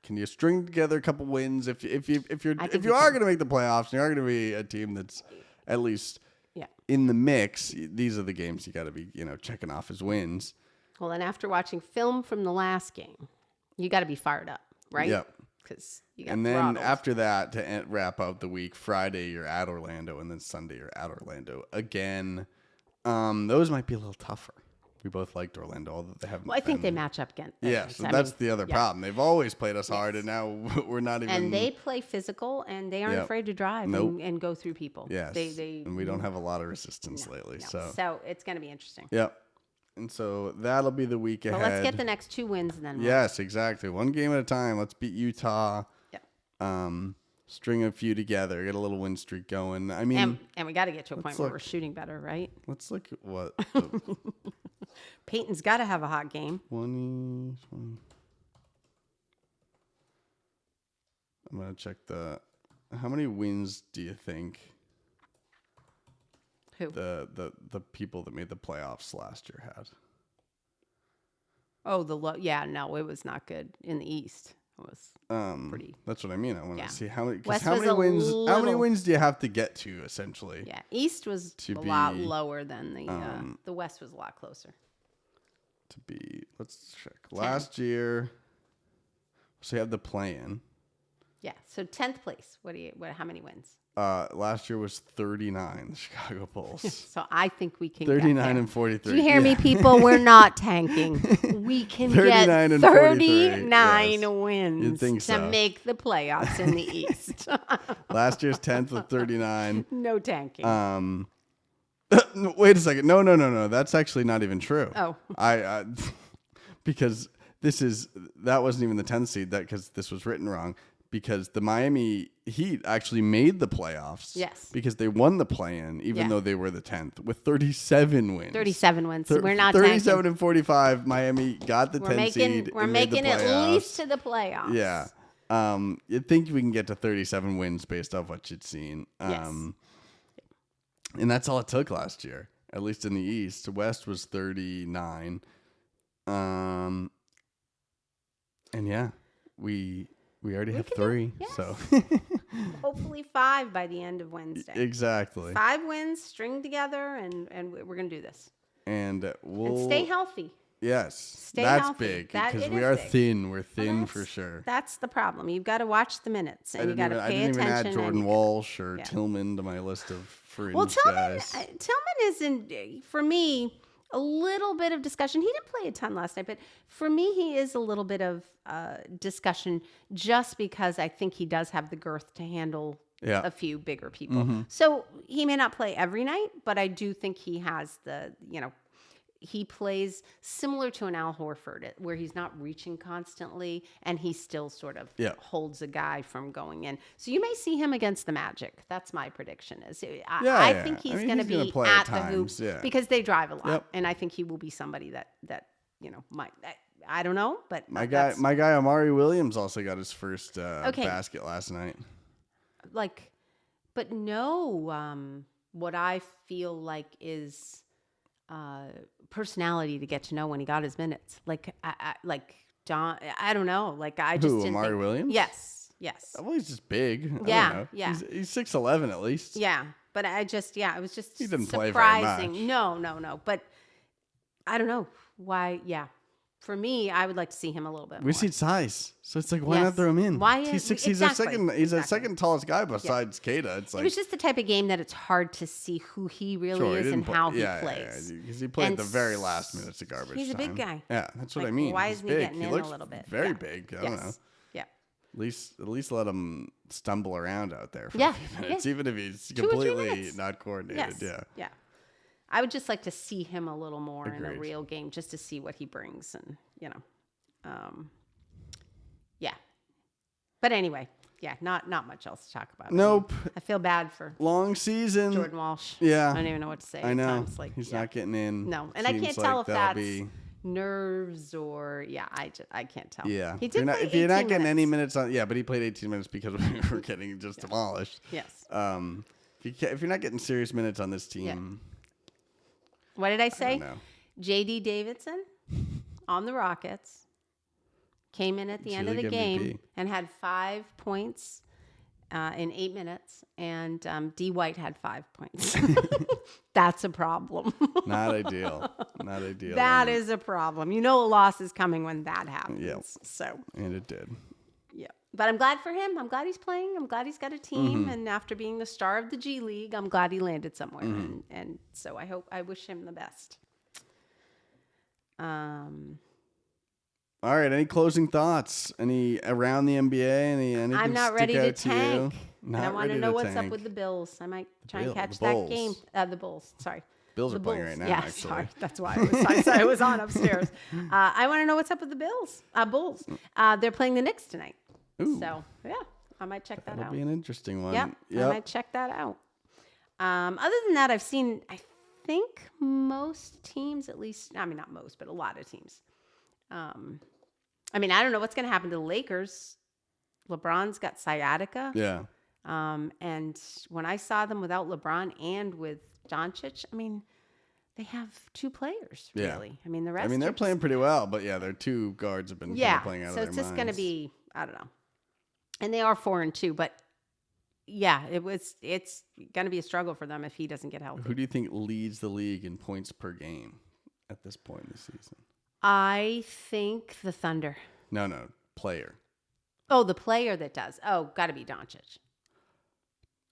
Can you string together a couple wins if you I think if you you are can. going to make the playoffs and you are going to be a team that's at least Yeah. in the mix? These are the games you got to be checking off as wins. Well, and after watching film from the last game, you got to be fired up, right? Yep. Because you got And then throttled. after that, to wrap up the week, Friday you're at Orlando, and then Sunday you're at Orlando again. Those might be a little tougher. We both liked Orlando, although they haven't. Well, I think they been- match up against. Yeah, so that's the other problem. They've always played us hard, and now we're not even. And they play physical, and they aren't Yep. afraid to drive Nope. and go through people. Yes, They and we don't have a lot of resistance no, lately. no. So So it's going to be interesting. yep. And so that'll be the week ahead. But let's get the next 2 wins and then Yes, exactly. One game at a time. Let's beat Utah. Yeah. String a few together. Get a little win streak going. I mean, and we got to get to a point where we're shooting better, right? Let's look at what. Peyton's got to have a hot game. 20. I'm going to check how many wins do you think Who? the people that made the playoffs last year had? Oh, no, it was not good in the East. It was pretty. That's what I mean. I want to see how many. West How was many a wins? How many little- wins do you have to get to essentially? Yeah, East was To a lot be, lower than the West was a lot closer. To be, let's check. Last year, so you have the play-in. Yeah, so 10th place. How many wins? Last year was 39. The Chicago Bulls. So I think we can 39 get there. and 43. Do you hear me, people? We're not tanking. We can 39 get and 43, 39 yes. wins You'd think to so. make the playoffs in the East. Last year's 10th with 39. No tanking. Wait a second. No. That's actually not even true. Oh. I because that wasn't even the 10th seed because this was written wrong. Because the Miami Heat actually made the playoffs. Yes. Because they won the play-in, even though they were the 10th, with 37 wins. 37 wins. We're not 37 tanking. and 45. Miami got the 10 seed. We're and made the making at playoffs. least to the playoffs. Yeah. You'd think we can get to 37 wins based off what you'd seen. Yes. And that's all it took last year, at least in the East. West was 39. And yeah, we already have 3. yes. So Hopefully 5 by the end of Wednesday. exactly. 5 wins, string together, and we're going to do this. And we'll And stay healthy. Yes. Stay that's healthy. big That- because it we is are big. thin. We're thin Well, for sure. That's the problem. You've got to watch the minutes, and you got to I pay didn't even attention. add Jordan and Walsh or Tillman to my list of fringe Well, guys. Tillman isn't, for me, a little bit of discussion. He didn't play a ton last night, but for me, he is a little bit of discussion just because I think he does have the girth to handle a few bigger people. So he may not play every night, but I do think he has he plays similar to an Al Horford, where he's not reaching constantly and he still sort of holds a guy from going in. So you may see him against the Magic. That's my prediction. I think he's going to be play at the times, hoop because they drive a lot, and I think he will be somebody that might. I don't know, but my guy Amari Williams also got his first basket last night. But no, what I feel like is personality to get to know when he got his minutes. John, I don't know. I just didn't Amari think, Williams? Yes. Well, he's just big. I don't know. Yeah. He's 6'11" at least. Yeah, but it was just He didn't play surprising. very much. No. But I don't know why. Yeah. For me, I would like to see him a little bit more. We see size, so it's like, why not throw him in? Why? He's Exactly. He's a second tallest guy besides Keita. It's like it was just the type of game that it's hard to see who he really is and how he plays. Because he played the very last minutes of garbage He's a time. big guy. Yeah, that's what I mean. Why He's isn't he big. getting in looks a little bit? Very big. I don't know. Yeah. At least let him stumble around out there for Yeah. a few minutes, even if he's 2 or 3 completely minutes. not coordinated. Yes. Yeah. I would just like to see him a little more in a Agreed. real game, just to see what he brings, and yeah. But anyway, not much else to talk about. Nope. I feel bad for Long season. Jordan Walsh. Yeah. I don't even know what to say. I know. At times. He's not getting in. No, and I Seems can't like tell if that'll that's nerves or I can't tell. Yeah. He did play If you're not 18 getting any minutes. minutes on, but he played 18 minutes because we were getting just demolished. Yes. If you're not getting serious minutes on this team, What did I I say? don't know. J.D. Davidson on the Rockets came in at the end of the League game MVP. and had 5 points in 8 minutes, and D. White had 5 points. That's a problem. Not ideal. Not ideal. That is a problem. A loss is coming when that happens. Yep. So, And it did. yeah. But I'm glad for him. I'm glad he's playing. I'm glad he's got a team. And after being the star of the G League, I'm glad he landed somewhere. And so I wish him the best. All right. Any closing thoughts? Any around the NBA? Anything I'm not ready stick to out to tank. you? And I want to know what's up with the Bills. I might try and catch that game. The Bulls. Sorry. Bills are playing right now, Yeah, actually. sorry. That's why I was on upstairs. I want to know what's up with the Bulls. They're playing the Knicks tonight. Ooh. So, yeah, I might check that That'll out. be an interesting one. Yep, I might check that out. Other than that, I think most teams, at least, I mean, not most, but a lot of teams. I mean, I don't know what's going to happen to the Lakers. LeBron's got sciatica. Yeah. And when I saw them without LeBron and with Doncic, I mean, they have two players, really. Yeah. I mean, the rest. I mean, they're playing pretty well, but yeah, their two guards have been kind of playing out of their minds. So it's just going to be, I don't know. And they are 4-2, but yeah, it's going to be a struggle for them if he doesn't get healthy. Who do you think leads the league in points per game at this point in the season? I think the Thunder. No, player. Oh, the player that does. Oh, got to be Doncic.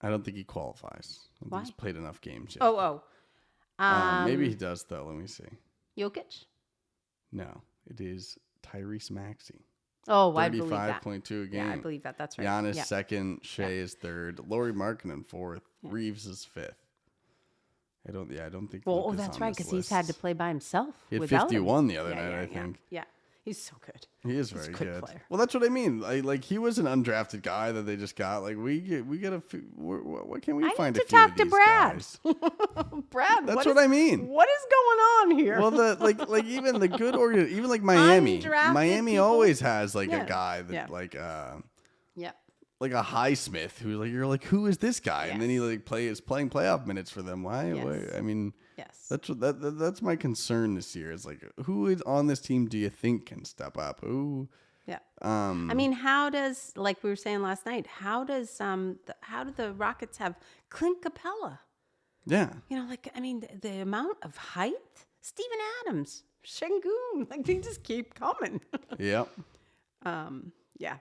I don't think he qualifies. I don't Why? think he's played enough games yet. Maybe he does, though. Let me see. Jokic? No, it is Tyrese Maxey. Oh, I believe that. 35.2 a game. Yeah, I believe that. That's right. Giannis yeah. second. Shea is third. Lauri Markkanen fourth. Yeah. Reeves is fifth. I don't think. Well, that's right, because he's had to play by himself. He had 51 the other night, I think. Yeah. He's so good. He is very good. Player. Well, that's what I mean. Like he was an undrafted guy that they just got. Like we got a. What can we find? I need to talk to Brad. Brad, that's what I mean. What is going on here? Well, like even the good even like Miami. Miami people? Always has like a guy that like like a Highsmith who like you're like, who is this guy? Yes. And then he like is playing playoff minutes for them. Why? Yes. Why? I mean. Yes. That's my concern this year. Is like, who is on this team do you think can step up? Who? Yeah. I mean, how does, like we were saying last night, how do the Rockets have Clint Capella? Yeah. You know, like, I mean, the amount of height, Steven Adams, Şengün, like they just keep coming. Yep. Yeah.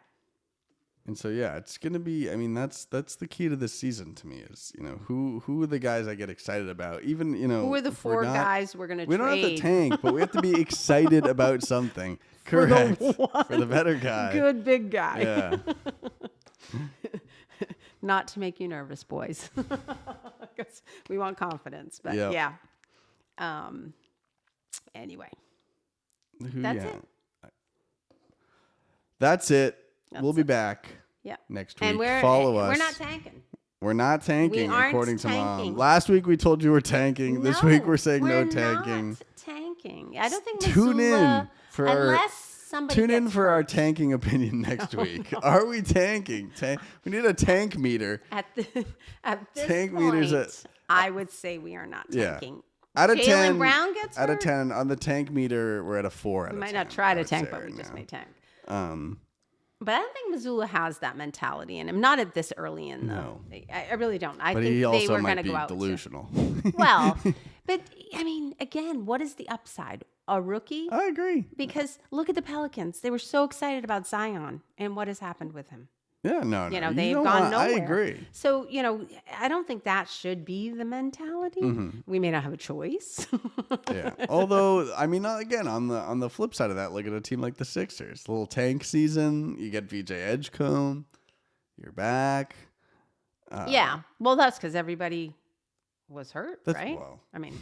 And so yeah, it's gonna be. I mean, that's the key to this season to me is who are the guys I get excited about. Even who are the four guys we're gonna trade? We don't have to tank, but we have to be excited about something. Correct. For the better guy. Good big guy. Yeah. Not to make you nervous, boys. Because we want confidence. But yeah. Anyway. That's it. That's it. We'll be back next week. And Follow us. We're not tanking. We're not tanking, according to tanking. Mom. Last week we told you we're tanking. No, this week we're saying no tanking. Not tanking. I don't think Tune in for our tanking opinion next week. Are we tanking? We need a tank meter. At this tank point, meters I would say we are not tanking. Out of 10, Brown gets hurt? out of 10 on the tank meter, we're at a 4 out of 10. We might not try to tank, but we just may tank. But I don't think Missoula has that mentality in him. Not at this early in the. No. I really don't. I think he also they were might going to be go out. Delusional. Well, but I mean, again, what is the upside? A rookie? I agree. Because look at the Pelicans. They were so excited about Zion, and what has happened with him? Yeah, no. They've gone nowhere. I agree. So, I don't think that should be the mentality. Mm-hmm. We may not have a choice. Yeah. Although, I mean, again, on the flip side of that, look at a team like the Sixers. A little tank season. You get VJ Edgecombe. You're back. Yeah. Well, that's because everybody was hurt, right? Well, I mean...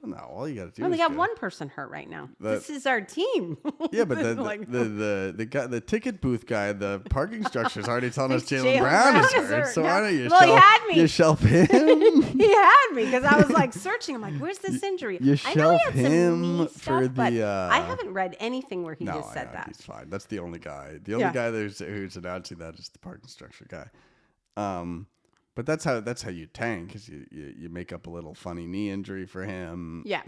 No, all you got to do. We got one person hurt right now. This is our team. Yeah, but the ticket booth guy, the parking structure is already telling us Jaylen Brown is hurt. So why don't you shelf him? He had me because I was like searching. I'm like, where's this injury? You shelf him for the. I haven't read anything where he just said that. He's fine. That's the only guy. The only guy who's announcing that is the parking structure guy. But that's how you tank, is you make up a little funny knee injury for him. Yeah.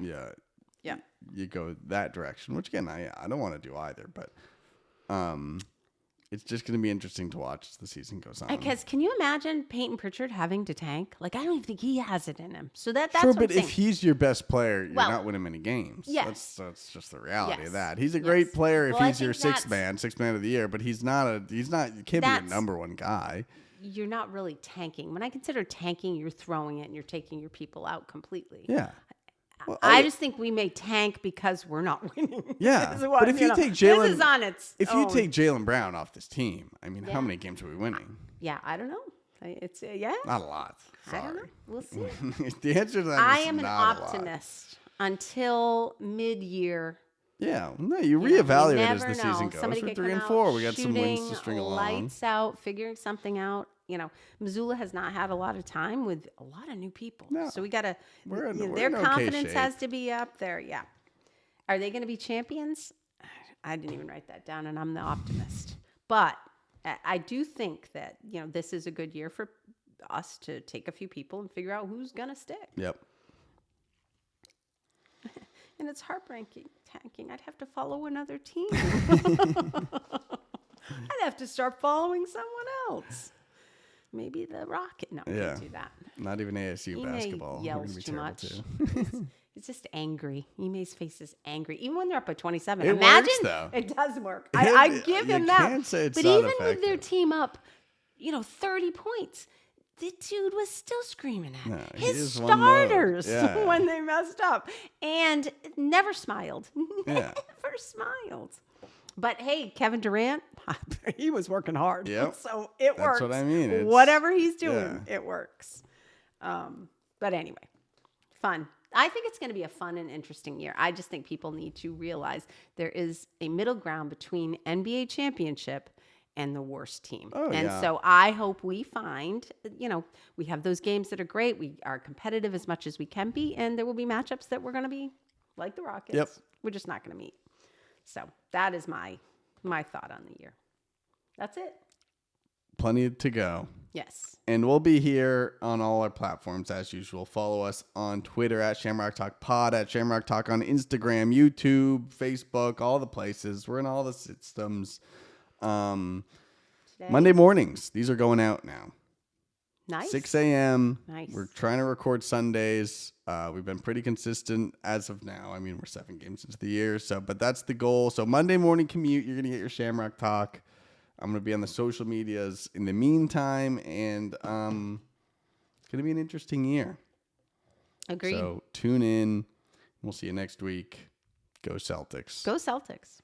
You go that direction, which again I don't want to do either, but it's just going to be interesting to watch as the season goes on. Because can you imagine Peyton Pritchard having to tank? Like, I don't even think he has it in him. So that's sure, what but I'm saying. If he's your best player, you're not winning many games. Yes. That's just the reality of that. He's a great player if he's your sixth man of the year, but he can't be your number one guy. You're not really tanking. When I consider tanking, you're throwing it and you're taking your people out completely. Yeah. Well, I just think we may tank because we're not winning. Yeah. But if you take Jaylen, this is on its if you take Jaylen Brown off this team, I mean, how many games are we winning? Yeah, I don't know. It's yeah. Not a lot. I don't know. Sorry. We'll see. The answer to that I is am an not a lot. optimist until mid-year. Yeah, no, you You know, reevaluate you as never the season know. goes. Somebody We're could 3 come and out 4. We got some wins to shooting string along. lights out, figuring something out. You know, Missoula has not had a lot of time with a lot of new people. No. So we got to, We're their in okay confidence shape. has to be up there. Yeah. Are they going to be champions? I didn't even write that down, and I'm the optimist. But I do think that, you know, this is a good year for us to take a few people and figure out who's going to stick. Yep. And it's heartbreaking. I'd have to follow another team. I'd have to start following someone else. Maybe the Rocket. No, Yeah. can't do that. Not even ASU Ime basketball. We're yells gonna be too terrible much. too. He's just angry. Ime's face is angry. Even when they're up by 27. It Imagine works, though. it does work. I give him you that. can't say it's but not even with their effective. team up, 30 points, the dude was still screaming at No, he his is one mode. starters Yeah. when they messed up and never smiled. Yeah. Never smiled. But hey, Kevin Durant, he was working hard. Yep. So it That's works. what I mean. It's- Whatever he's doing, yeah. it works. But anyway, fun. I think it's going to be a fun and interesting year. I just think people need to realize there is a middle ground between NBA championship and the worst team. Oh, and yeah. so I hope we find, we have those games that are great. We are competitive as much as we can be. And there will be matchups that we're going to be like the Rockets. Yep. We're just not going to meet. So that is my thought on the year. That's it. Plenty to go. Yes. And we'll be here on all our platforms as usual. Follow us on Twitter at Shamrock Talk Pod, at Shamrock Talk on Instagram, YouTube, Facebook, all the places. We're in all the systems. Monday mornings. These are going out now. Nice. 6 a.m. Nice. We're trying to record Sundays. We've been pretty consistent as of now. I mean, we're 7 games into the year, but that's the goal. So Monday morning commute, you're going to get your Shamrock Talk. I'm going to be on the social medias in the meantime, and it's going to be an interesting year. Agreed. So tune in. We'll see you next week. Go Celtics. Go Celtics.